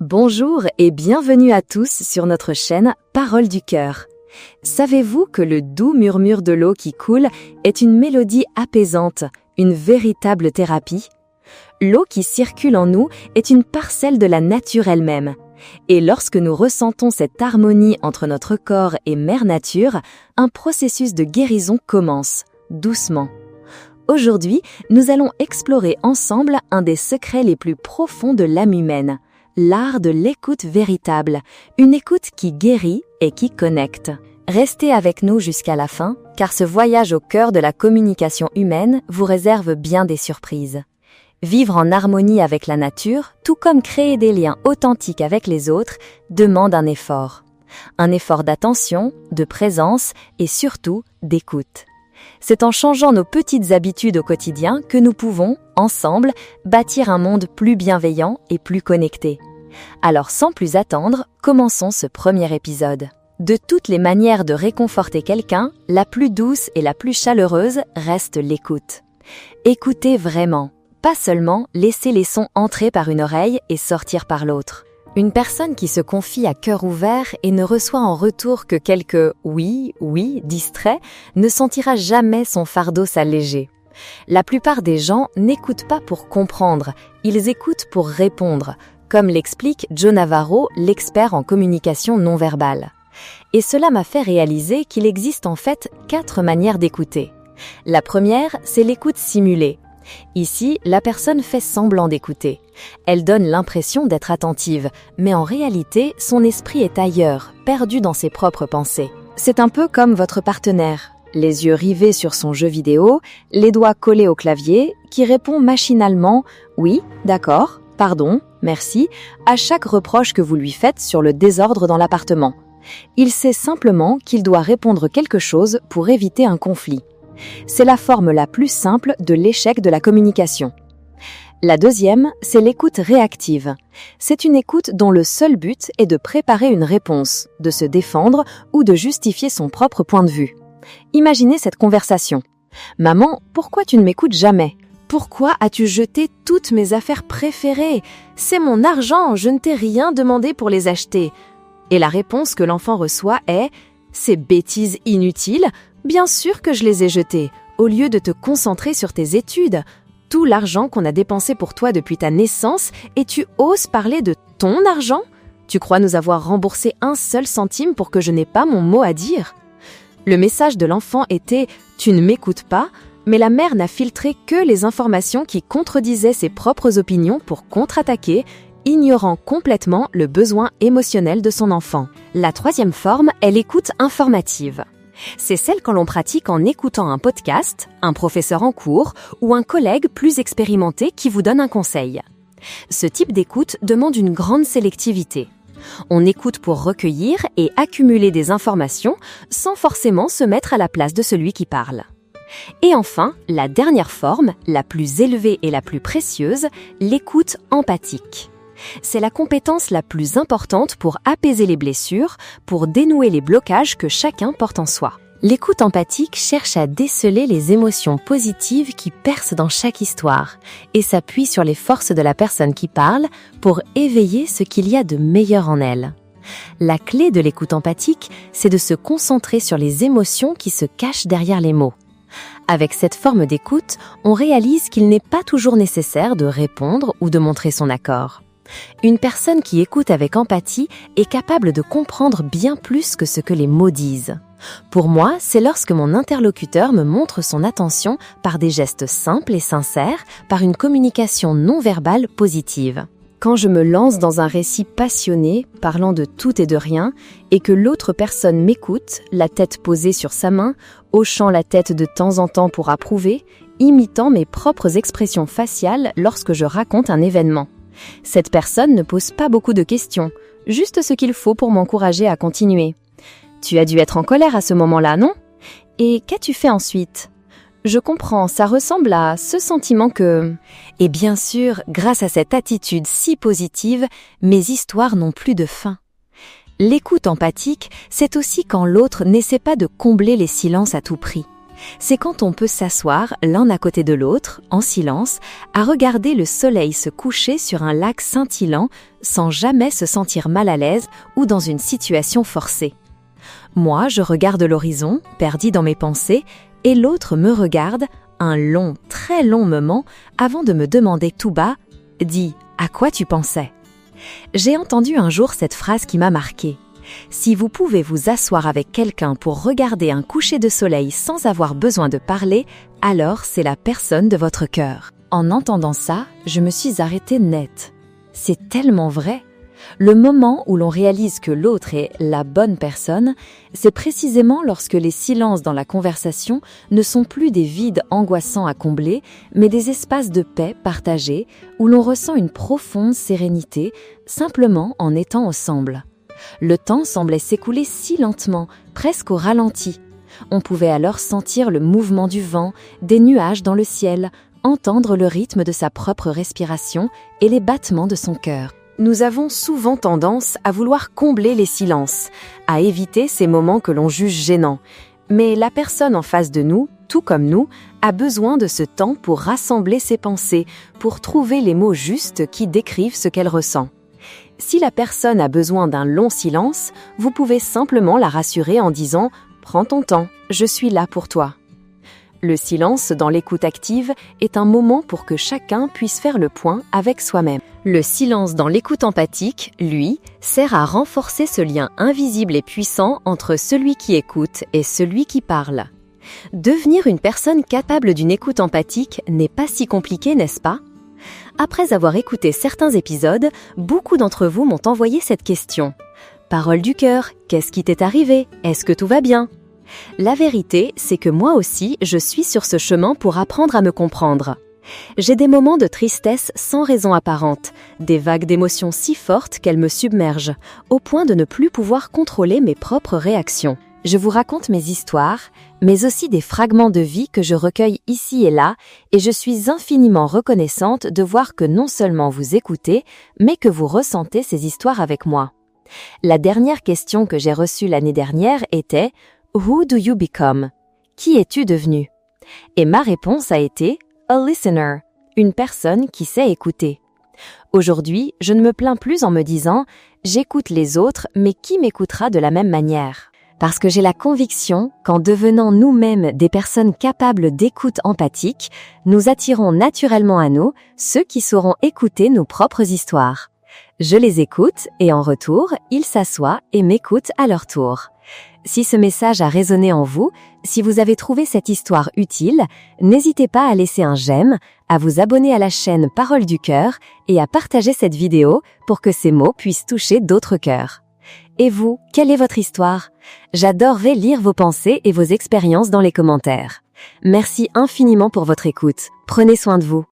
Bonjour et bienvenue à tous sur notre chaîne Paroles du cœur. Savez-vous que le doux murmure de l'eau qui coule est une mélodie apaisante, une véritable thérapie? L'eau qui circule en nous est une parcelle de la nature elle-même. Et lorsque nous ressentons cette harmonie entre notre corps et Mère Nature, un processus de guérison commence, doucement. Aujourd'hui, nous allons explorer ensemble un des secrets les plus profonds de l'âme humaine, l'art de l'écoute véritable, une écoute qui guérit et qui connecte. Restez avec nous jusqu'à la fin, car ce voyage au cœur de la communication humaine vous réserve bien des surprises. Vivre en harmonie avec la nature, tout comme créer des liens authentiques avec les autres, demande un effort. Un effort d'attention, de présence et surtout d'écoute. C'est en changeant nos petites habitudes au quotidien que nous pouvons, ensemble, bâtir un monde plus bienveillant et plus connecté. Alors sans plus attendre, commençons ce premier épisode. De toutes les manières de réconforter quelqu'un, la plus douce et la plus chaleureuse reste l'écoute. Écoutez vraiment, pas seulement laisser les sons entrer par une oreille et sortir par l'autre. Une personne qui se confie à cœur ouvert et ne reçoit en retour que quelques « oui » distraits ne sentira jamais son fardeau s'alléger. La plupart des gens n'écoutent pas pour comprendre, ils écoutent pour répondre, comme l'explique Joe Navarro, l'expert en communication non verbale. Et cela m'a fait réaliser qu'il existe en fait 4 manières d'écouter. La première, c'est l'écoute simulée. Ici, la personne fait semblant d'écouter. Elle donne l'impression d'être attentive, mais en réalité, son esprit est ailleurs, perdu dans ses propres pensées. C'est un peu comme votre partenaire, les yeux rivés sur son jeu vidéo, les doigts collés au clavier, qui répond machinalement « oui, d'accord, pardon, merci » à chaque reproche que vous lui faites sur le désordre dans l'appartement. Il sait simplement qu'il doit répondre quelque chose pour éviter un conflit. C'est la forme la plus simple de l'échec de la communication. La deuxième, c'est l'écoute réactive. C'est une écoute dont le seul but est de préparer une réponse, de se défendre ou de justifier son propre point de vue. Imaginez cette conversation. « Maman, pourquoi tu ne m'écoutes jamais ? Pourquoi as-tu jeté toutes mes affaires préférées ? C'est mon argent, je ne t'ai rien demandé pour les acheter. » Et la réponse que l'enfant reçoit est « Ces bêtises inutiles, bien sûr que je les ai jetées, au lieu de te concentrer sur tes études. Tout l'argent qu'on a dépensé pour toi depuis ta naissance et tu oses parler de ton argent ? Tu crois nous avoir remboursé un seul centime pour que je n'ai pas mon mot à dire ?» Le message de l'enfant était « Tu ne m'écoutes pas », mais la mère n'a filtré que les informations qui contredisaient ses propres opinions pour contre-attaquer, ignorant complètement le besoin émotionnel de son enfant. La troisième forme est l'écoute informative. C'est celle quand l'on pratique en écoutant un podcast, un professeur en cours ou un collègue plus expérimenté qui vous donne un conseil. Ce type d'écoute demande une grande sélectivité. On écoute pour recueillir et accumuler des informations sans forcément se mettre à la place de celui qui parle. Et enfin, la dernière forme, la plus élevée et la plus précieuse, l'écoute empathique. C'est la compétence la plus importante pour apaiser les blessures, pour dénouer les blocages que chacun porte en soi. L'écoute empathique cherche à déceler les émotions positives qui percent dans chaque histoire et s'appuie sur les forces de la personne qui parle pour éveiller ce qu'il y a de meilleur en elle. La clé de l'écoute empathique, c'est de se concentrer sur les émotions qui se cachent derrière les mots. Avec cette forme d'écoute, on réalise qu'il n'est pas toujours nécessaire de répondre ou de montrer son accord. Une personne qui écoute avec empathie est capable de comprendre bien plus que ce que les mots disent. Pour moi, c'est lorsque mon interlocuteur me montre son attention par des gestes simples et sincères, par une communication non verbale positive. Quand je me lance dans un récit passionné, parlant de tout et de rien, et que l'autre personne m'écoute, la tête posée sur sa main, hochant la tête de temps en temps pour approuver, imitant mes propres expressions faciales lorsque je raconte un événement. Cette personne ne pose pas beaucoup de questions, juste ce qu'il faut pour m'encourager à continuer. « Tu as dû être en colère à ce moment-là, non ? Et qu'as-tu fait ensuite ? Je comprends, ça ressemble à ce sentiment que… » Et bien sûr, grâce à cette attitude si positive, mes histoires n'ont plus de fin. L'écoute empathique, c'est aussi quand l'autre n'essaie pas de combler les silences à tout prix. C'est quand on peut s'asseoir l'un à côté de l'autre, en silence, à regarder le soleil se coucher sur un lac scintillant sans jamais se sentir mal à l'aise ou dans une situation forcée. Moi, je regarde l'horizon, perdu dans mes pensées, et l'autre me regarde un long, très long moment avant de me demander tout bas « Dis, à quoi tu pensais ?» J'ai entendu un jour cette phrase qui m'a marquée. Si vous pouvez vous asseoir avec quelqu'un pour regarder un coucher de soleil sans avoir besoin de parler, alors c'est la personne de votre cœur. En entendant ça, je me suis arrêtée net. C'est tellement vrai. Le moment où l'on réalise que l'autre est la bonne personne, c'est précisément lorsque les silences dans la conversation ne sont plus des vides angoissants à combler, mais des espaces de paix partagés où l'on ressent une profonde sérénité, simplement en étant ensemble. Le temps semblait s'écouler si lentement, presque au ralenti. On pouvait alors sentir le mouvement du vent, des nuages dans le ciel, entendre le rythme de sa propre respiration et les battements de son cœur. Nous avons souvent tendance à vouloir combler les silences, à éviter ces moments que l'on juge gênants. Mais la personne en face de nous, tout comme nous, a besoin de ce temps pour rassembler ses pensées, pour trouver les mots justes qui décrivent ce qu'elle ressent. Si la personne a besoin d'un long silence, vous pouvez simplement la rassurer en disant « Prends ton temps, je suis là pour toi ». Le silence dans l'écoute active est un moment pour que chacun puisse faire le point avec soi-même. Le silence dans l'écoute empathique, lui, sert à renforcer ce lien invisible et puissant entre celui qui écoute et celui qui parle. Devenir une personne capable d'une écoute empathique n'est pas si compliqué, n'est-ce pas ? Après avoir écouté certains épisodes, beaucoup d'entre vous m'ont envoyé cette question. Parole du cœur, qu'est-ce qui t'est arrivé ? Est-ce que tout va bien ? La vérité, c'est que moi aussi, je suis sur ce chemin pour apprendre à me comprendre. J'ai des moments de tristesse sans raison apparente, des vagues d'émotions si fortes qu'elles me submergent, au point de ne plus pouvoir contrôler mes propres réactions. Je vous raconte mes histoires, mais aussi des fragments de vie que je recueille ici et là, et je suis infiniment reconnaissante de voir que non seulement vous écoutez, mais que vous ressentez ces histoires avec moi. La dernière question que j'ai reçue l'année dernière était « Who do you become ?» Qui es-tu devenu ? Et ma réponse a été « A listener », une personne qui sait écouter. Aujourd'hui, je ne me plains plus en me disant « J'écoute les autres, mais qui m'écoutera de la même manière ?» Parce que j'ai la conviction qu'en devenant nous-mêmes des personnes capables d'écoute empathique, nous attirons naturellement à nous ceux qui sauront écouter nos propres histoires. Je les écoute et en retour, ils s'assoient et m'écoutent à leur tour. Si ce message a résonné en vous, si vous avez trouvé cette histoire utile, n'hésitez pas à laisser un j'aime, à vous abonner à la chaîne Parole du Cœur et à partager cette vidéo pour que ces mots puissent toucher d'autres cœurs. Et vous, quelle est votre histoire ? J'adorerais lire vos pensées et vos expériences dans les commentaires. Merci infiniment pour votre écoute. Prenez soin de vous.